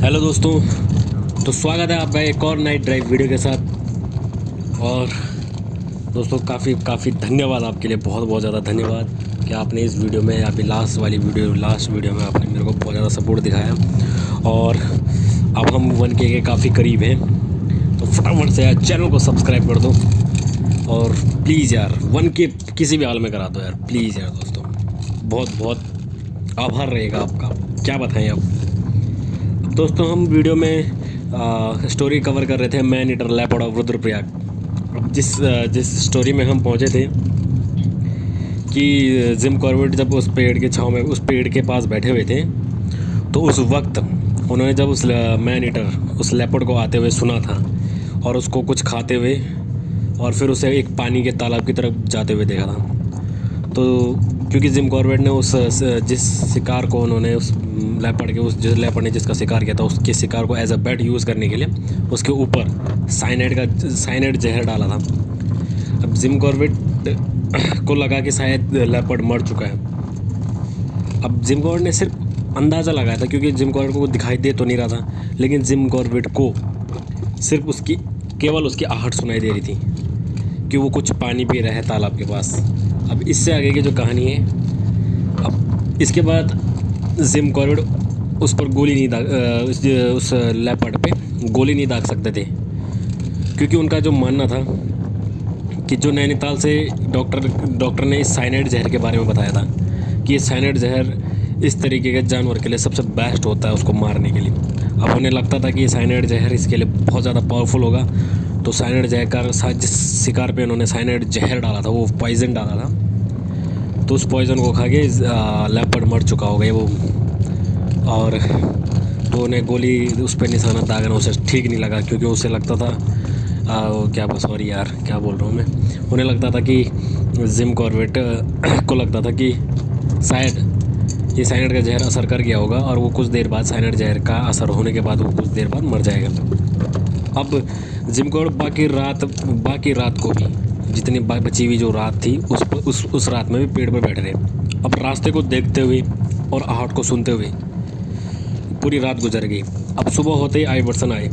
Hello दोस्तों, तो स्वागत है आपका एक और नाइट ड्राइव वीडियो के साथ। और दोस्तों काफ़ी धन्यवाद आपके लिए, बहुत ज़्यादा धन्यवाद कि आपने इस वीडियो में या फिर लास्ट वीडियो में आपने मेरे को बहुत ज़्यादा सपोर्ट दिखाया। और अब हम 1K के काफ़ी करीब हैं, तो फटाफट से यार चैनल को सब्सक्राइब कर दो। और प्लीज़ यार 1K किसी भी हाल में करा दो यार, प्लीज़ यार दोस्तों, बहुत आभार रहेगा आपका, क्या बताएं अब। दोस्तों हम वीडियो में स्टोरी कवर कर रहे थे man eater leopard of Rudraprayag. अब जिस स्टोरी में हम पहुंचे थे कि जिम कॉर्बेट जब उस पेड़ के छांव में उस पेड़ के पास बैठे हुए थे, तो उस वक्त उन्होंने जब उस मैन ईटर उस लेपर्ड को आते हुए सुना था और उसको कुछ खाते हुए और फिर उसे एक पानी के तालाब की तरफ जाते हुए देखा था। तो क्योंकि जिम कॉर्बेट ने जिस शिकार को उन्होंने उस लेपर्ड के जिस लेपर्ड ने जिसका शिकार किया था, उसके शिकार को एज अ बेट यूज़ करने के लिए उसके ऊपर साइनाइड जहर डाला था। अब जिम कॉर्बेट को लगा कि शायद लेपर्ड मर चुका है। अब जिम कॉर्बेट ने सिर्फ अंदाज़ा लगाया था, क्योंकि जिम कॉर्बेट को दिखाई दे तो नहीं रहा था, लेकिन जिम कॉर्बेट को सिर्फ केवल उसकी आहट सुनाई दे रही थी कि वो कुछ पानी पी रहा है तालाब के पास। अब इससे आगे की जो कहानी है, अब इसके बाद जिम कॉर्बेट उस पर गोली नहीं दाग उस लेपर्ड पे गोली नहीं दाग सकते थे, क्योंकि उनका जो मानना था कि जो नैनीताल से डॉक्टर ने इस साइनाइड जहर के बारे में बताया था कि ये साइनाइड जहर इस तरीके के जानवर के लिए सबसे बेस्ट होता है उसको मारने के लिए। अब उन्हें लगता था कि ये साइनाइड जहर इसके लिए बहुत ज़्यादा पावरफुल होगा। तो साइनाइड जहर जिस शिकार पे उन्होंने साइनाइड जहर डाला था, वो पॉइज़न डाला था, तो उस पॉइज़न को खा के लेपर्ड मर चुका होगा वो। और तो उन्हें गोली उस पर निशाना दागना उसे ठीक नहीं लगा, क्योंकि उसे लगता था सॉरी यार क्या बोल रहा हूँ मैं, उन्हें लगता था कि जिम कॉर्बेट को लगता था कि शायद ये साइनाइड का जहर असर कर गया होगा और वो कुछ देर बाद साइनाइड जहर का असर होने के बाद वो कुछ देर बाद मर जाएगा। अब जिम कॉर्बेट बाकी रात को भी जितनी बची हुई जो रात थी उस रात में भी पेड़ पर बैठे रहे। अब रास्ते को देखते हुए और आहट को सुनते हुए पूरी रात गुजर गई। अब सुबह होते ही आइवर्सन आए।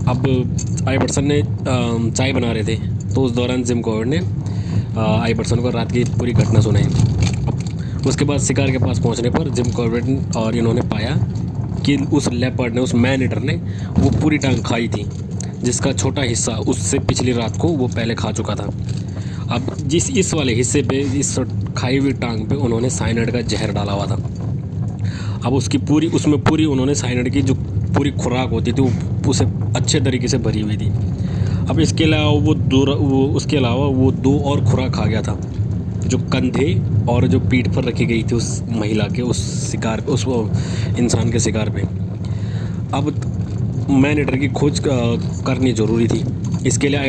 अब आइवर्सन ने चाय बना रहे थे, तो उस दौरान जिम कॉर्बेट ने आइवर्सन को रात की पूरी घटना सुनाई। अब उसके बाद शिकार के पास पहुंचने पर जिम कॉर्बेट और इन्होंने पाया कि उस लेपर्ड ने, उस मैन ईटर ने वो पूरी टांग खाई थी, जिसका छोटा हिस्सा उससे पिछली रात को वो पहले खा चुका था। अब इस वाले हिस्से पे, इस खाई हुई टांग पे उन्होंने साइनाइड का जहर डाला हुआ था। अब उसमें पूरी उन्होंने साइनाइड की जो पूरी खुराक होती थी वो उसे अच्छे तरीके से भरी हुई थी। अब इसके अलावा वो दो और खुराक खा गया था, जो कंधे और जो पीठ पर रखी गई थी उस महिला के, उस इंसान के शिकार पे। अब मैन ईटर की खोज करनी ज़रूरी थी। इसके लिए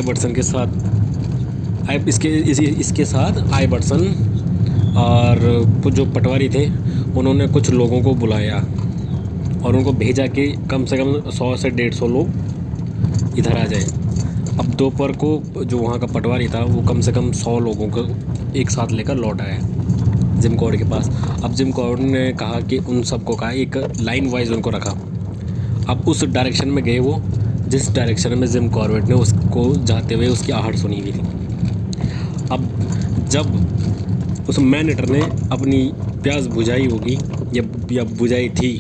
इसके साथ आइवर्सन और कुछ जो पटवारी थे उन्होंने कुछ लोगों को बुलाया और उनको भेजा कि कम से कम 100 से 150 लोग इधर आ जाएं। अब दोपहर को जो वहाँ का पटवारी था वो कम से कम 100 लोगों को एक साथ लेकर लौट आया जिम कॉर्बेट के पास। अब जिम कॉर्बेट ने कहा कि उन सबको कहा, एक लाइन वाइज उनको रखा। अब उस डायरेक्शन में गए वो जिस डायरेक्शन में जिम कॉर्बेट ने उसको जाते हुए उसकी आहट सुनी हुई थी। अब जब उस मैन ईटर ने अपनी प्यास बुझाई होगी या बुझाई थी,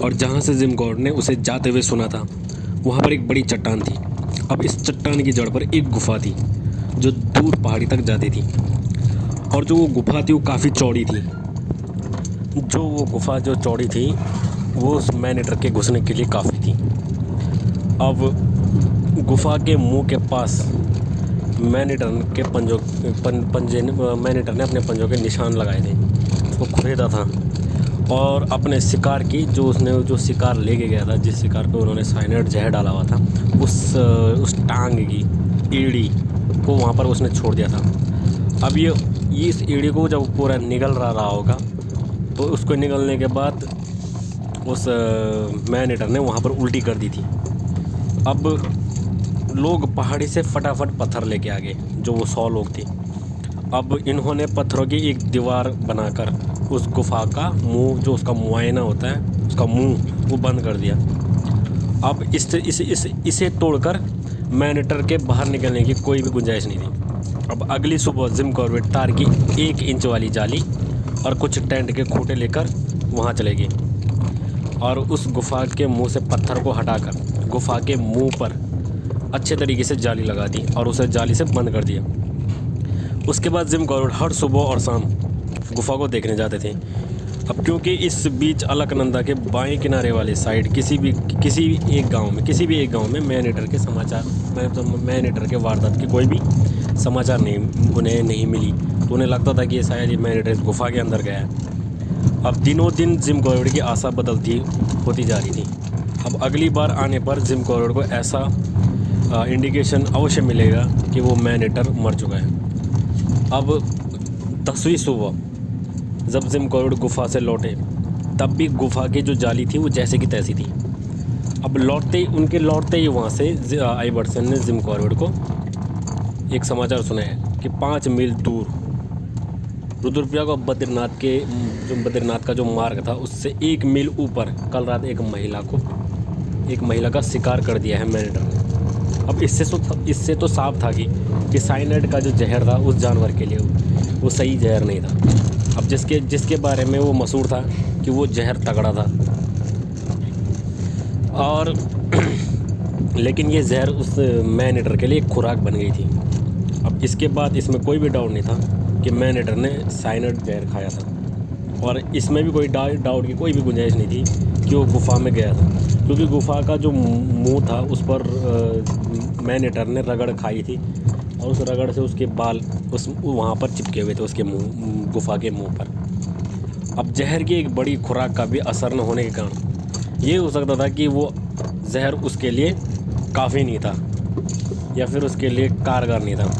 और जहाँ से जिम कॉर्बेट ने उसे जाते हुए सुना था, वहाँ पर एक बड़ी चट्टान थी। अब इस चट्टान की जड़ पर एक गुफा थी जो दूर पहाड़ी तक जाती थी, और जो वो गुफा थी वो काफ़ी चौड़ी थी। जो वो गुफा जो चौड़ी थी वो उस मैन ईटर के घुसने के लिए काफ़ी थी। अब गुफा के मुंह के पास मैन ईटर ने अपने पंजों के निशान लगाए थे, उसको खुरेदा था और अपने शिकार की जो शिकार लेके गया था, जिस शिकार पे उन्होंने साइनाइड जहर डाला हुआ था, उस टांग की एड़ी को वहाँ पर उसने छोड़ दिया था। अब ये इस एड़ी को जब पूरा निगल रहा होगा, तो उसको निगलने के बाद उस मैन ईटर ने वहाँ पर उल्टी कर दी थी। अब लोग पहाड़ी से फटाफट पत्थर लेके आ गए, जो वो 100 लोग थे। अब इन्होंने पत्थरों की एक दीवार बनाकर उस गुफा का मुंह, जो उसका मुआयना होता है, उसका मुंह वो बंद कर दिया। अब इसे तोड़कर मैनीटर के बाहर निकलने की कोई भी गुंजाइश नहीं थी। अब अगली सुबह जिम कॉर्बेट तार की 1 इंच वाली जाली और कुछ टेंट के खूंटे लेकर वहाँ चले गए और उस गुफ़ा के मुंह से पत्थर को हटाकर गुफ़ा के मुंह पर अच्छे तरीके से जाली लगा दी और उसे जाली से बंद कर दिया। उसके बाद जिम कॉर्बेट हर सुबह और शाम गुफ़ा को देखने जाते थे। अब क्योंकि इस बीच अलकनंदा के बाएं किनारे वाले साइड किसी भी एक गांव में मैनीटर के समाचार मैनीटर के वारदात की कोई भी समाचार उन्हें नहीं मिली, तो उन्हें लगता था कि शायद ये मैनीटर इस गुफ़ा के अंदर गया है। अब दिनों दिन जिम कॉर्बेट की आशा बदलती होती जा रही थी। अब अगली बार आने पर जिम कॉर्बेट को ऐसा इंडिकेशन अवश्य मिलेगा कि वो मैनीटर मर चुका है। अब 10वीं सुबह जब जिम कॉर्बेट गुफ़ा से लौटे तब भी गुफ़ा की जो जाली थी वो जैसे की तैसी थी। अब उनके लौटते ही वहाँ से आइवर्सन ने जिम कॉर्बेट को एक समाचार सुनाया कि 5 मील दूर रुद्रप्रयाग और बद्रीनाथ का जो मार्ग था उससे 1 मील ऊपर कल रात एक महिला का शिकार कर दिया है मैनीटर ने। अब इससे तो साफ था कि साइनाइड का जो जहर था उस जानवर के लिए वो सही जहर नहीं था। अब जिसके बारे में वो मशहूर था कि वो जहर तगड़ा था और लेकिन ये जहर उस मैनीटर के लिए एक खुराक बन गई थी। अब इसके बाद इसमें कोई भी डाउट नहीं था कि मैनीटर ने साइनाइड जहर खाया था और इसमें भी कोई डाउट की कोई भी गुंजाइश नहीं थी कि वो गुफ़ा में गया था, क्योंकि गुफ़ा का जो मुंह था उस पर मैनीटर ने रगड़ खाई थी और उस रगड़ से उसके बाल वहाँ पर चिपके हुए थे उसके गुफ़ा के मुंह पर। अब जहर की एक बड़ी खुराक का भी असर न होने के कारण ये हो सकता था कि वो जहर उसके लिए काफ़ी नहीं था या फिर उसके लिए कारगर नहीं था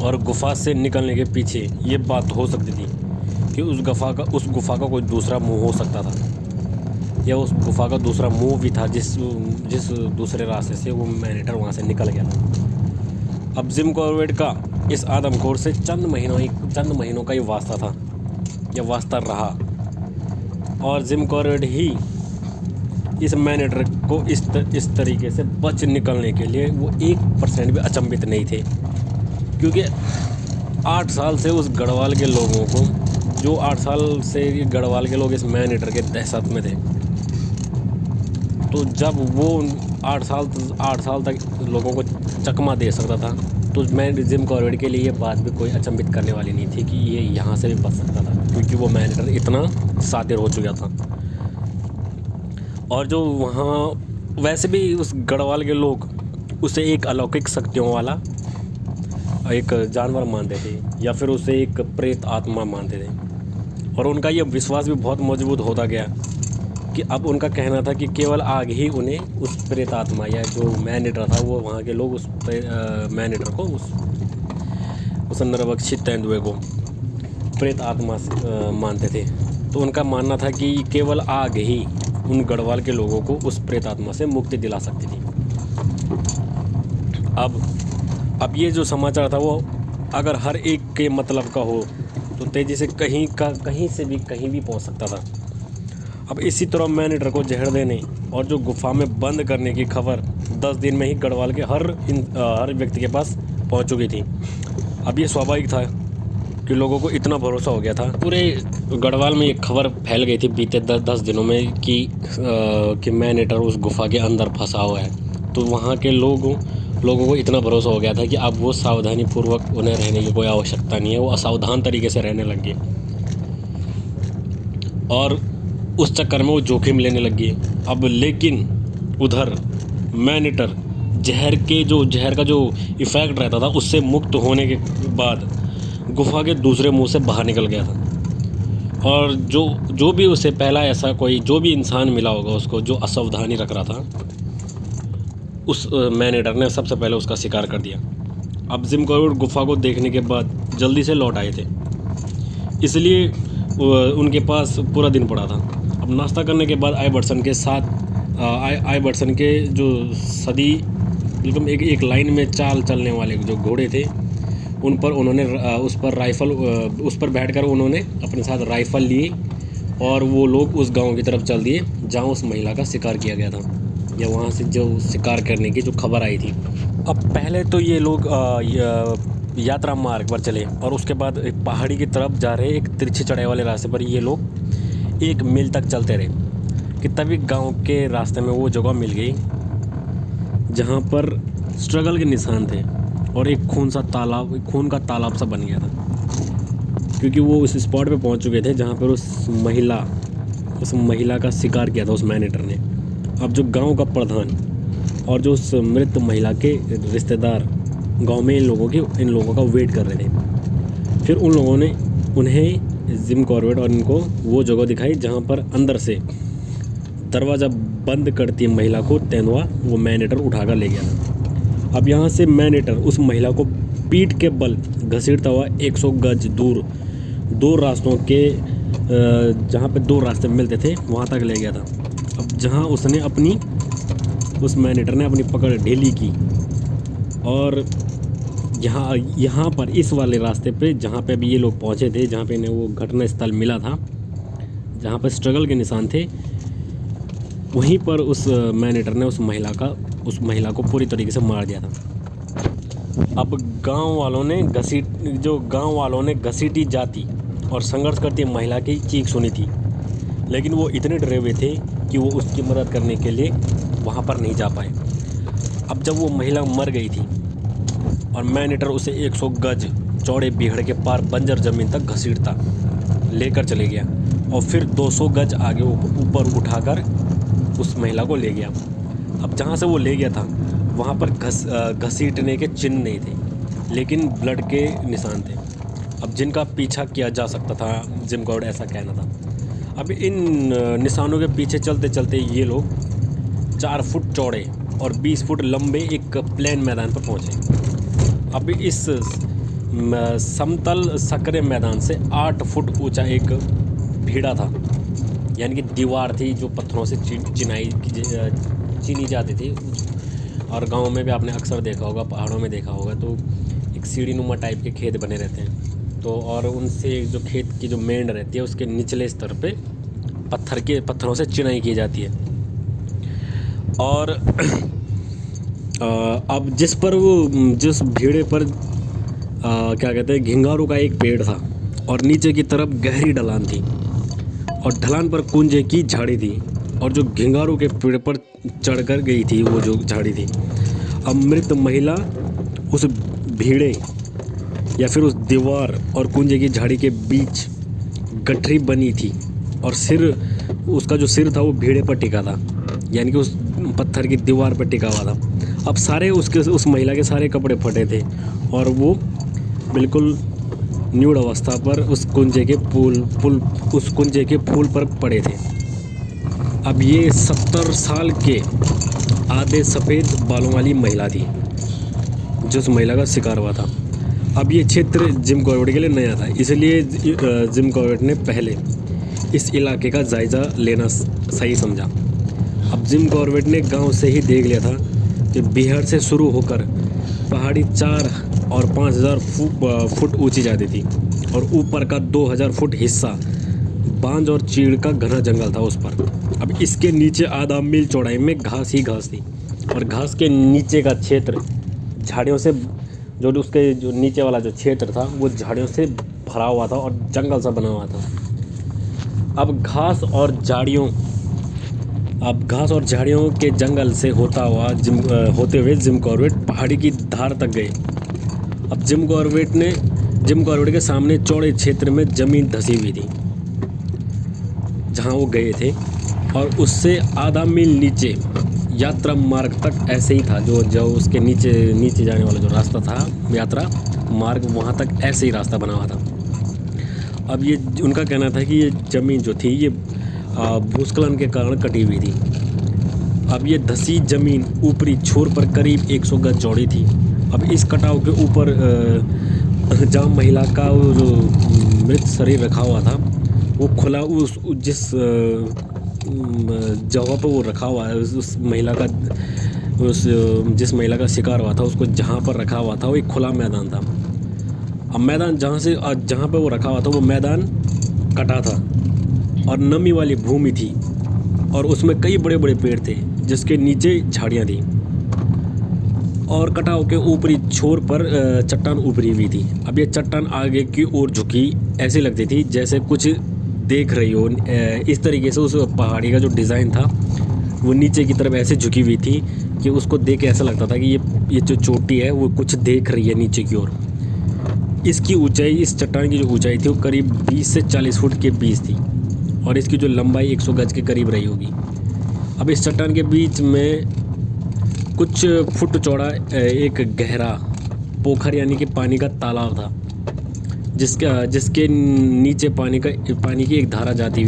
और गुफ़ा से निकलने के पीछे ये बात हो सकती थी कि उस गुफ़ा का कोई दूसरा मुंह हो सकता था या उस गुफ़ा का दूसरा मुंह भी था जिस दूसरे रास्ते से वो मैनीटर वहाँ से निकल गया था। अब जिम कॉर्बेट का इस आदमखोर से चंद महीनों का ही वास्ता था या वास्ता रहा और जिम कॉर्बेट ही इस मैनीटर को इस तरीके से बच निकलने के लिए वो 1% भी अचंभित नहीं थे, क्योंकि 8 साल से उस गढ़वाल के लोगों को जो 8 साल से गढ़वाल के लोग इस मैनीटर के दहशत में थे, तो जब वो 8 साल तक लोगों को चकमा दे सकता था तो जिम कॉर्बेट के लिए ये बात भी कोई अचंभित करने वाली नहीं थी कि ये यहाँ से भी बच सकता था, क्योंकि वो मैनीटर इतना सातिर हो चुका था। और जो वहाँ वैसे भी उस गढ़वाल के लोग उसे एक अलौकिक शक्तियों वाला एक जानवर मानते थे या फिर उसे एक प्रेत आत्मा मानते थे और उनका ये विश्वास भी बहुत मजबूत होता गया कि अब उनका कहना था कि केवल आग ही उन्हें उस प्रेत आत्मा या जो मैनीटर था वो वहाँ के लोग उस मैनीटर को उस नरभक्षी तेंदुए को प्रेत आत्मा मानते थे। तो उनका मानना था कि केवल आग ही उन गढ़वाल के लोगों को उस प्रेत आत्मा से मुक्ति दिला सकती थी। अब ये जो समाचार था वो अगर हर एक के मतलब का हो तो तेज़ी से कहीं से भी कहीं भी पहुंच सकता था। अब इसी तरह मैनीटर को जहर देने और जो गुफ़ा में बंद करने की खबर 10 दिन में ही गढ़वाल के हर व्यक्ति के पास पहुंच चुकी थी। अब ये स्वाभाविक था कि लोगों को इतना भरोसा हो गया था, पूरे गढ़वाल में ये खबर फैल गई थी बीते 10 दिनों में कि मैनीटर उस गुफ़ा के अंदर फंसा हुआ है। तो वहाँ के लोगों को इतना भरोसा हो गया था कि अब वो सावधानीपूर्वक उन्हें रहने की कोई आवश्यकता नहीं है, वो असावधान तरीके से रहने लग गए और उस चक्कर में वो जोखिम लेने लग गए। अब लेकिन उधर मैनीटर जहर का जो इफ़ेक्ट रहता था उससे मुक्त होने के बाद गुफ़ा के दूसरे मुंह से बाहर निकल गया था और जो भी उसे पहला ऐसा कोई जो भी इंसान मिला होगा उसको जो असावधानी रख रहा था, उस मैनीटर ने सबसे पहले उसका शिकार कर दिया। अब जिम कॉर्बेट गुफ़ा को देखने के बाद जल्दी से लौट आए थे, इसलिए उनके पास पूरा दिन पड़ा था। अब नाश्ता करने के बाद आइवर्सन के जो सदी बिल्कुल एक लाइन में चाल चलने वाले जो घोड़े थे उन पर उन्होंने उस पर बैठकर उन्होंने अपने साथ राइफ़ल लिए और वो लोग उस गांव की तरफ चल दिए जहां उस महिला का शिकार किया गया था। या वहाँ से जो शिकार करने की जो खबर आई थी। अब पहले तो ये लोग यात्रा मार्ग पर चले और उसके बाद एक पहाड़ी की तरफ जा रहे एक तिरछे चढ़ाई वाले रास्ते पर ये लोग 1 मील तक चलते रहे कि तभी गांव के रास्ते में वो जगह मिल गई जहाँ पर स्ट्रगल के निशान थे और एक खून का तालाब सा बन गया था, क्योंकि वो उस स्पॉट पे पहुँच चुके थे जहाँ पर उस महिला का शिकार किया था उस मैनेटर ने। अब जो गांव का प्रधान और जो उस मृत महिला के रिश्तेदार गांव में इन लोगों का वेट कर रहे थे। फिर उन लोगों ने उन्हें जिम कॉर्बेट और इनको वो जगह दिखाई जहां पर अंदर से दरवाज़ा बंद करती महिला को तेंदुआ वो मैनेटर उठाकर ले गया था। अब यहाँ से मैनेटर उस महिला को पीठ के बल घसीटता हुआ 100 गज दूर 2 रास्तों के जहाँ पे 2 रास्ते मिलते थे वहाँ तक ले गया था। अब जहाँ उस मैनेटर ने अपनी पकड़ ढीली की और यहाँ पर इस वाले रास्ते पे जहाँ पे अभी ये लोग पहुँचे थे, जहाँ पे इन्हें वो घटना स्थल मिला था जहाँ पर स्ट्रगल के निशान थे, वहीं पर उस मैनेटर ने उस महिला को पूरी तरीके से मार दिया था। अब गांव वालों ने घसीटी जाती और संघर्ष करती महिला की चीख सुनी थी, लेकिन वो इतने डरे हुए थे कि वो उसकी मदद करने के लिए वहाँ पर नहीं जा पाए। अब जब वो महिला मर गई थी और मैनेटर उसे 100 गज चौड़े बिहड़ के पार बंजर ज़मीन तक घसीटता लेकर चले गया और फिर 200 गज आगे ऊपर उठाकर उस महिला को ले गया। अब जहाँ से वो ले गया था वहाँ पर घसीटने के चिन्ह नहीं थे, लेकिन ब्लड के निशान थे, अब जिनका पीछा किया जा सकता था, जिम कॉर्बेट ऐसा कहना था। अब इन निशानों के पीछे चलते चलते ये लोग 4 फुट चौड़े और 20 फुट लंबे एक प्लेन मैदान पर पहुँचे। अब इस समतल सकरे मैदान से 8 फुट ऊंचा एक भीड़ा था, यानी कि दीवार थी जो पत्थरों से चीनी जाती थी। और गांव में भी आपने अक्सर देखा होगा, पहाड़ों में देखा होगा, तो एक सीढ़ी नुमा टाइप के खेत बने रहते हैं, तो और उनसे जो खेत की जो मेंढ रहती है उसके निचले स्तर पे पत्थरों से चिनाई की जाती है। और अब जिस भीड़े पर क्या कहते हैं, घिंगारू का एक पेड़ था और नीचे की तरफ गहरी ढलान थी और ढलान पर कुंजे की झाड़ी थी और जो घिंगारू के पेड़ पर चढ़कर गई थी वो जो झाड़ी थी। अब मृत महिला उस भीड़े या फिर उस दीवार और कुंजे की झाड़ी के बीच गठरी बनी थी और उसका जो सिर था वो भीड़े पर टिका था, यानी कि उस पत्थर की दीवार पर टिका हुआ था। अब सारे उस महिला के सारे कपड़े फटे थे और वो बिल्कुल न्यूड अवस्था पर उस कुंजे के फूल पर पड़े थे। अब ये 70 साल के आधे सफ़ेद बालों वाली महिला थी जो उस महिला का शिकार हुआ था। अब ये क्षेत्र जिम कॉर्बेट के लिए नया था, इसलिए जिम कॉर्बेट ने पहले इस इलाके का जायज़ा लेना सही समझा। अब जिम कॉर्बेट ने गांव से ही देख लिया था कि बिहार से शुरू होकर पहाड़ी 4 और 5000 फुट ऊंची जाती थी और ऊपर का 2000 फुट हिस्सा बांज और चीड़ का घना जंगल था उस पर। अब इसके नीचे आधा मील चौड़ाई में घास ही घास थी और घास के नीचे का क्षेत्र झाड़ियों से जो नीचे वाला जो क्षेत्र था वो झाड़ियों से भरा हुआ था और जंगल सा बना हुआ था। अब घास और झाड़ियों के जंगल से होते हुए जिम कॉर्बेट पहाड़ी की धार तक गए। अब जिम कॉर्बेट के सामने चौड़े क्षेत्र में ज़मीन धसी हुई थी जहां वो गए थे और उससे आधा मील नीचे यात्रा मार्ग तक ऐसे ही था। जो उसके नीचे जाने वाला जो रास्ता था यात्रा मार्ग, वहां तक ऐसे ही रास्ता बना हुआ था। अब ये उनका कहना था कि ये ज़मीन जो थी ये भूस्खलन के कारण कटी हुई थी। अब ये धसी ज़मीन ऊपरी छोर पर करीब 100 गज चौड़ी थी। अब इस कटाव के ऊपर जहाँ महिला का जो मृत शरीर रखा हुआ था वो खुला, जिस जगह पर वो रखा हुआ है जिस महिला का शिकार हुआ था उसको जहाँ पर रखा हुआ था वो एक खुला मैदान था। अब मैदान जहाँ पर वो रखा हुआ था वो मैदान कटा था और नमी वाली भूमि थी और उसमें कई बड़े बड़े पेड़ थे जिसके नीचे झाड़ियाँ थी और कटाव के ऊपरी छोर पर चट्टान उभरी हुई थी। अब ये चट्टान आगे की ओर झुकी ऐसी लगती थी जैसे कुछ देख रही हो। इस तरीके से उस पहाड़ी का जो डिज़ाइन था वो नीचे की तरफ ऐसे झुकी हुई थी कि उसको देख के ऐसा लगता था कि ये जो चोटी है वो कुछ देख रही है नीचे की ओर। इसकी ऊंचाई, इस चट्टान की जो ऊंचाई थी वो करीब 20 से 40 फुट के बीच थी और इसकी जो लंबाई 100 गज के करीब रही होगी। अब इस चट्टान के बीच में कुछ फुट चौड़ा एक गहरा पोखर यानी कि पानी का तालाब था, जिसके नीचे पानी की एक धारा जाती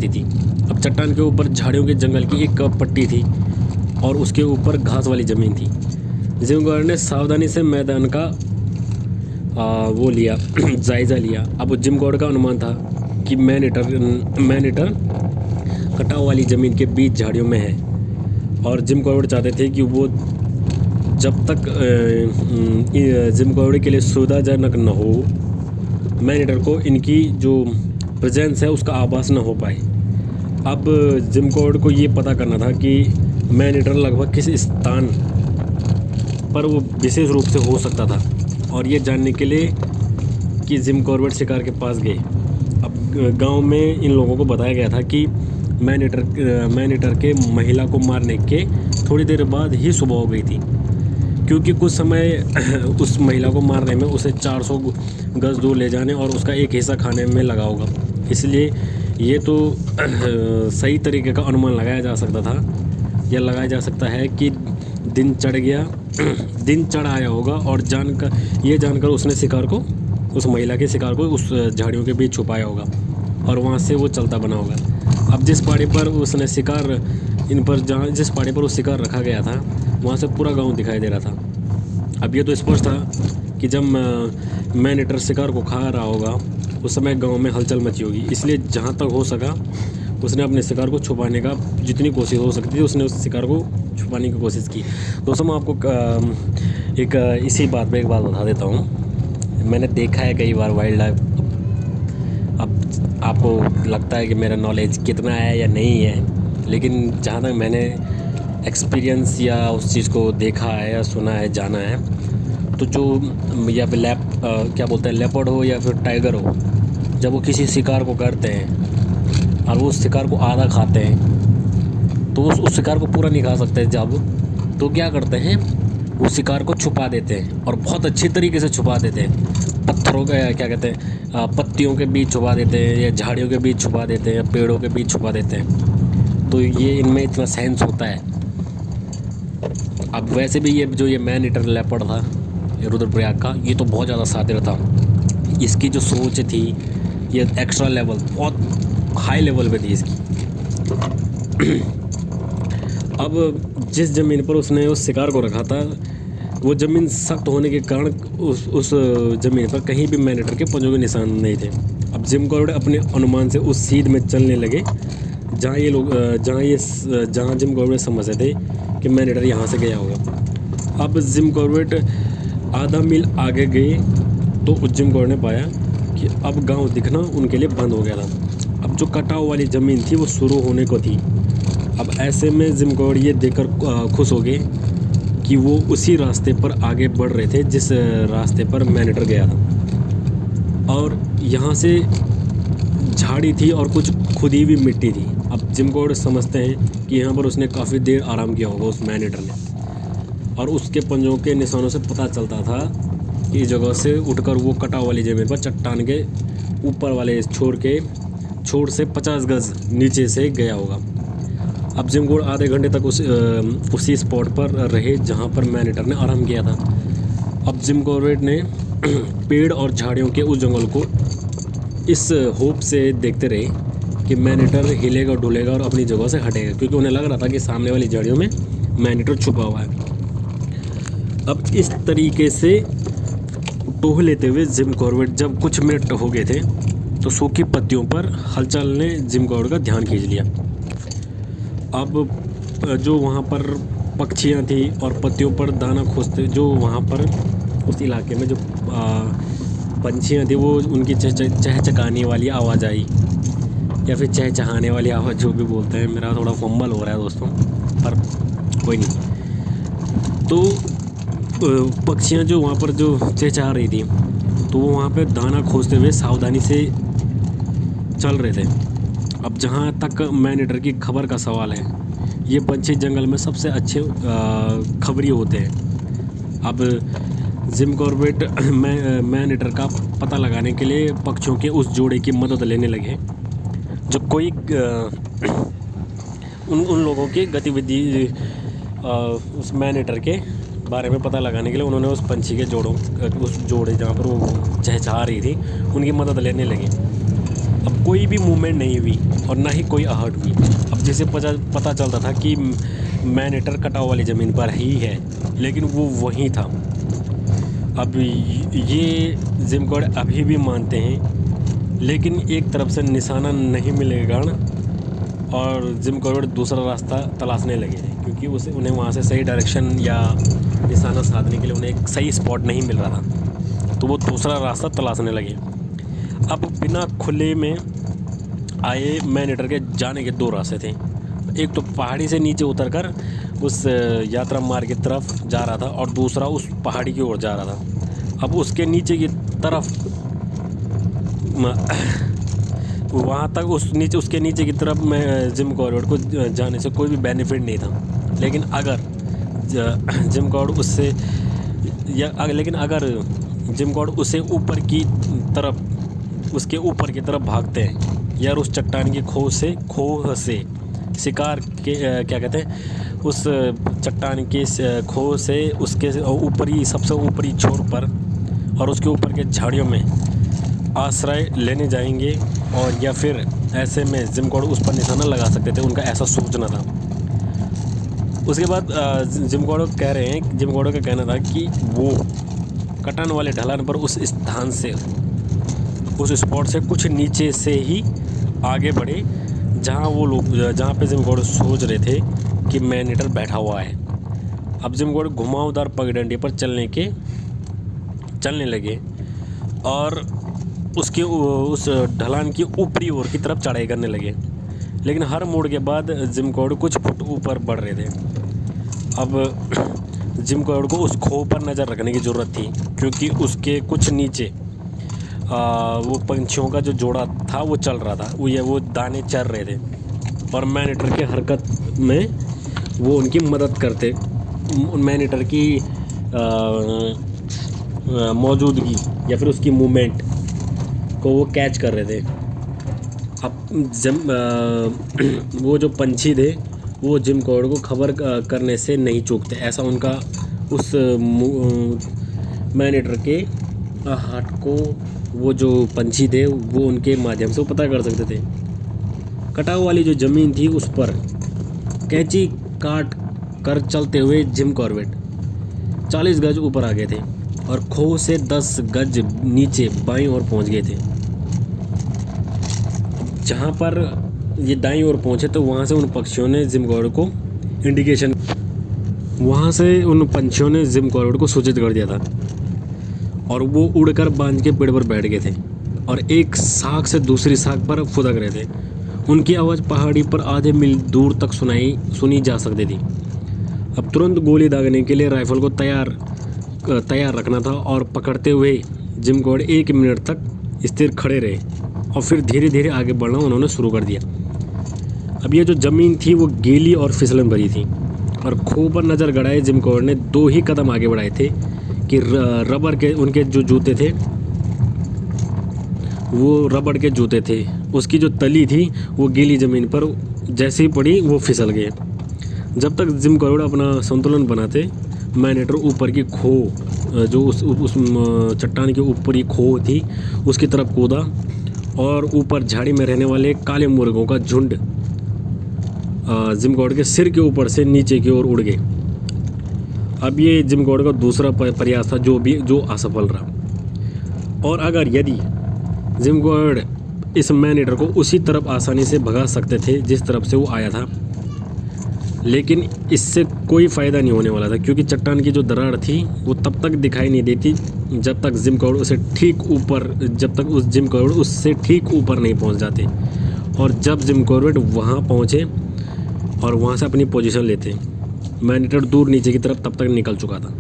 थी। अब चट्टान के ऊपर झाड़ियों के जंगल की एक पट्टी थी और उसके ऊपर घास वाली ज़मीन थी। जिम गॉर्डन ने सावधानी से मैदान का वो लिया जायज़ा लिया। अब जिम गॉर्डन का अनुमान था कि मैन ईटर कटाव वाली ज़मीन के बीच झाड़ियों में है और जिम गॉर्डन चाहते थे कि वो जब तक जिम गॉर्डन के लिए सुविधाजनक न हो, मैन ईटर को इनकी जो प्रेजेंस है उसका आभास न हो पाए। अब जिम गॉर्डन को ये पता करना था कि मैन ईटर लगभग किस स्थान पर वो विशेष रूप से हो सकता था और ये जानने के लिए कि जिम कॉर्बेट शिकार के पास गए। अब गांव में इन लोगों को बताया गया था कि मैन ईटर के महिला को मारने के थोड़ी देर बाद ही सुबह हो गई थी, क्योंकि कुछ समय उस महिला को मारने में उसे 400 गज दूर ले जाने और उसका एक हिस्सा खाने में लगा होगा। इसलिए ये तो सही तरीके का अनुमान लगाया जा सकता था या लगाया जा सकता है कि दिन चढ़ आया होगा और जानकर उसने उस महिला के शिकार को उस झाड़ियों के बीच छुपाया होगा और वहाँ से वो चलता बना होगा। अब जिस पहाड़ी पर जिस पहाड़ी पर वो शिकार रखा गया था वहाँ से पूरा गांव दिखाई दे रहा था। अब ये तो स्पष्ट था कि जब मैन ईटर शिकार को खा रहा होगा उस समय गांव में हलचल मची होगी। इसलिए जहाँ तक हो सका उसने अपने शिकार को छुपाने का जितनी कोशिश हो सकती थी उसने उस शिकार को छुपाने की कोशिश की। दोस्तों मैं आपको इसी बात पे एक बात बता देता हूँ। मैंने देखा है कई बार वाइल्ड लाइफ। अब आपको लगता है कि मेरा नॉलेज कितना है या नहीं है, लेकिन जहाँ तक मैंने एक्सपीरियंस या उस चीज़ को देखा है या सुना है, जाना है, तो जो या फिर क्या बोलते हैं लेपर्ड हो या फिर टाइगर हो, जब वो किसी शिकार को करते हैं और वो उस शिकार को आधा खाते हैं तो उस शिकार को पूरा नहीं खा सकते। जब तो क्या करते हैं वो शिकार को छुपा देते हैं और बहुत अच्छी तरीके से छुपा देते हैं। पत्थरों का क्या कहते हैं पत्तियों के बीच छुपा देते हैं या झाड़ियों के बीच छुपा देते हैं या पेड़ों के बीच छुपा देते हैं। तो ये इनमें इतना सेंस होता है। अब वैसे भी ये मैन ईटर लेपर्ड था ये रुद्रप्रयाग का, ये तो बहुत ज़्यादा शातिर था। इसकी जो सोच थी ये एक्स्ट्रा लेवल, बहुत हाई लेवल पे थी इसकी। अब जिस ज़मीन पर उसने उस शिकार को रखा था वो ज़मीन सख्त होने के कारण उस ज़मीन पर कहीं भी मैन ईटर के पंजों के निशान नहीं थे। अब जिम कॉर्बेट अपने अनुमान से उस सीध में चलने लगे जहाँ जिम कॉर्बेट समझते थे कि मैन ईटर यहाँ से गया होगा। अब जिम कॉर्बेट आधा मील आगे गए तो जिम कॉर्बेट ने पाया कि अब गांव दिखना उनके लिए बंद हो गया था। अब जो कटाव वाली ज़मीन थी वो शुरू होने को थी। अब ऐसे में जिम कॉर्बेट ये देखकर खुश हो गए कि वो उसी रास्ते पर आगे बढ़ रहे थे जिस रास्ते पर मैन ईटर गया था और यहाँ से झाड़ी थी और कुछ खुदी हुई मिट्टी थी। अब जिम कॉर्बेट समझते हैं कि यहाँ पर उसने काफ़ी देर आराम किया होगा उस मैन ईटर ने और उसके पंजों के निशानों से पता चलता था कि इस जगह से उठकर वो कटाव वाली ज़मीन पर चट्टान के ऊपर वाले छोर से 50 गज नीचे से गया होगा। अब जिम कॉर्बेट आधे घंटे तक उसी स्पॉट पर रहे जहाँ पर मैन ईटर ने आराम किया था। अब जिम कॉर्बेट ने पेड़ और झाड़ियों के उस जंगल को इस होप से देखते रहे कि मैन ईटर हिलेगा डुलेगा और अपनी जगह से हटेगा, क्योंकि उन्हें लग रहा था कि सामने वाली झाड़ियों में मैन ईटर छुपा हुआ है। अब इस तरीके से टोह लेते हुए जिम कॉर्बेट जब कुछ मिनट हो गए थे तो सूखी पत्तियों पर हलचल ने जिम कॉर्बेट का ध्यान खींच लिया। अब जो वहाँ पर पक्षियाँ थी और पत्तियों पर दाना खोजते, जो वहाँ पर उस इलाके में जो पंछियाँ थी वो उनकी चहचकाने वाली आवाज़ आई। या फिर चहचहाने वाली आवाज़, जो भी बोलते हैं। मेरा थोड़ा फंबल हो रहा है दोस्तों, पर कोई नहीं। तो पक्षियाँ जो वहाँ पर जो चहचहा रही थी, तो वो वहाँ पे दाना खोजते हुए सावधानी से चल रहे थे। अब जहाँ तक मैनीटर की खबर का सवाल है, ये पंछी जंगल में सबसे अच्छे खबरी होते हैं। अब जिम कॉर्बेट मैनीटर का पता लगाने के लिए पक्षियों के उस जोड़े की मदद लेने लगे, जो कोई उन लोगों की गतिविधि उस मैनीटर के बारे में पता लगाने के लिए उन्होंने उस पंछी के उस जोड़े जहाँ पर वो चहचहा रही थी, उनकी मदद लेने लगे। अब कोई भी मूवमेंट नहीं हुई और ना ही कोई आहट हुई। अब जैसे पता चलता था कि मैनीटर कटाव वाली ज़मीन पर ही है, लेकिन वो वहीं था। अब ये जिम कॉर्बेट अभी भी मानते हैं, लेकिन एक तरफ से निशाना नहीं मिलेगा और जिम कॉर्बेट दूसरा रास्ता तलाशने लगे, क्योंकि उन्हें वहाँ से सही डायरेक्शन या निशाना साधने के लिए उन्हें एक सही स्पॉट नहीं मिल रहा था। तो वो दूसरा रास्ता तलाशने लगे। अब बिना खुले में आए मैनीटर के जाने के दो रास्ते थे। एक तो पहाड़ी से नीचे उतरकर उस यात्रा मार्ग की तरफ जा रहा था, और दूसरा उस पहाड़ी की ओर जा रहा था। अब उसके नीचे की तरफ वहाँ तक उसके नीचे की तरफ मैं जिम कॉर्बेट को जाने से कोई भी बेनिफिट नहीं था। लेकिन अगर जिम कॉर्बेट उससे ऊपर की तरफ, उसके ऊपर की तरफ भागते हैं, या उस चट्टान की खोह से शिकार के क्या कहते हैं, उस चट्टान के खोह से उसके ऊपरी सबसे ऊपरी छोर पर और उसके ऊपर के झाड़ियों में आश्रय लेने जाएंगे, और या फिर ऐसे में जिम कॉर्बेट उस पर निशाना लगा सकते थे। उनका ऐसा सोचना था। उसके बाद जिम कॉर्बेट का कहना था कि वो कटान वाले ढलान पर उस स्थान से, उस स्पॉट से कुछ नीचे से ही आगे बढ़े, जहाँ पे जिम कॉर्बेट सोच रहे थे कि मैनीटर बैठा हुआ है। अब जिम कॉर्बेट घुमावदार पगडंडी पर चलने लगे और उसके उस ढलान की ऊपरी ओर की तरफ चढ़ाई करने लगे। लेकिन हर मोड़ के बाद जिम कॉर्बेट कुछ फुट ऊपर बढ़ रहे थे। अब जिम कॉर्बेट को उस खोह पर नज़र रखने की ज़रूरत थी, क्योंकि उसके कुछ नीचे वो पंछियों का जो जोड़ा था वो चल रहा था, वो दाने चर रहे थे, और मैनीटर के हरकत में वो उनकी मदद करते, मैनीटर की मौजूदगी या फिर उसकी मूवमेंट को वो कैच कर रहे थे। अब वो जो पंछी थे वो जिम कॉर्बेट को खबर करने से नहीं चूकते, ऐसा उनका उस मैनीटर के हाथ को वो जो पंछी थे वो उनके माध्यम से वो पता कर सकते थे। कटाव वाली जो ज़मीन थी उस पर कैंची काट कर चलते हुए जिम कॉर्बेट 40 गज ऊपर आ गए थे और खोह से 10 गज नीचे बाईं ओर पहुंच गए थे। जहां पर ये दाईं ओर पहुंचे तो वहां से उन पंछियों ने जिम कॉर्बेट को सूचित कर दिया था, और वो उड़कर बांज के पेड़ पर बैठ गए थे और एक शाख से दूसरी शाख पर फुदक रहे थे। उनकी आवाज़ पहाड़ी पर आधे मील दूर तक सुनी जा सकती थी। अब तुरंत गोली दागने के लिए राइफल को तैयार रखना था, और पकड़ते हुए जिम कॉर्बेट 1 मिनट तक स्थिर खड़े रहे और फिर धीरे धीरे आगे बढ़ना उन्होंने शुरू कर दिया। अब ये जो ज़मीन थी वो गीली और फिसलन भरी थी, और खोह पर नज़र गड़ाए जिम कॉर्बेट ने 2 ही कदम आगे बढ़ाए थे कि रबर के उनके जो जूते थे वो रबड़ के जूते थे, उसकी जो तली थी वो गीली ज़मीन पर जैसे ही पड़ी वो फिसल गए। जब तक जिम कॉर्बेट अपना संतुलन बनाते, मैनीटर ऊपर की खोह जो उस चट्टान के ऊपर ही खोह थी उसकी तरफ कूदा, और ऊपर झाड़ी में रहने वाले काले मुर्गों का झुंड जिम कॉर्बेट के सिर के ऊपर से नीचे की ओर उड़ गए। अब ये जिम कॉर्बेट का दूसरा प्रयास था जो असफल रहा, और अगर यदि जिम कॉर्बेट इस मैनीटर को उसी तरफ आसानी से भगा सकते थे जिस तरफ से वो आया था, लेकिन इससे कोई फ़ायदा नहीं होने वाला था, क्योंकि चट्टान की जो दरार थी वो तब तक दिखाई नहीं देती जब तक जिम कॉर्बेट उससे ठीक ऊपर नहीं पहुंच जाते, और जब जिम कॉर्बेट वहाँ पहुँचे और वहाँ से अपनी पोजीशन लेते, मैनीटर दूर नीचे की तरफ तब तक निकल चुका था।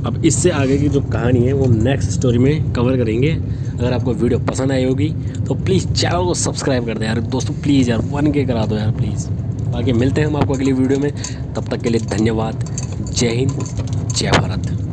अब इससे आगे की जो कहानी है वो हम नेक्स्ट स्टोरी में कवर करेंगे। अगर आपको वीडियो पसंद आई होगी तो प्लीज़ चैनल को सब्सक्राइब कर दें यार दोस्तों, प्लीज़ यार 1K करा दो यार प्लीज़। बाकी मिलते हैं हम आपको अगली वीडियो में, तब तक के लिए धन्यवाद। जय हिंद, जय भारत।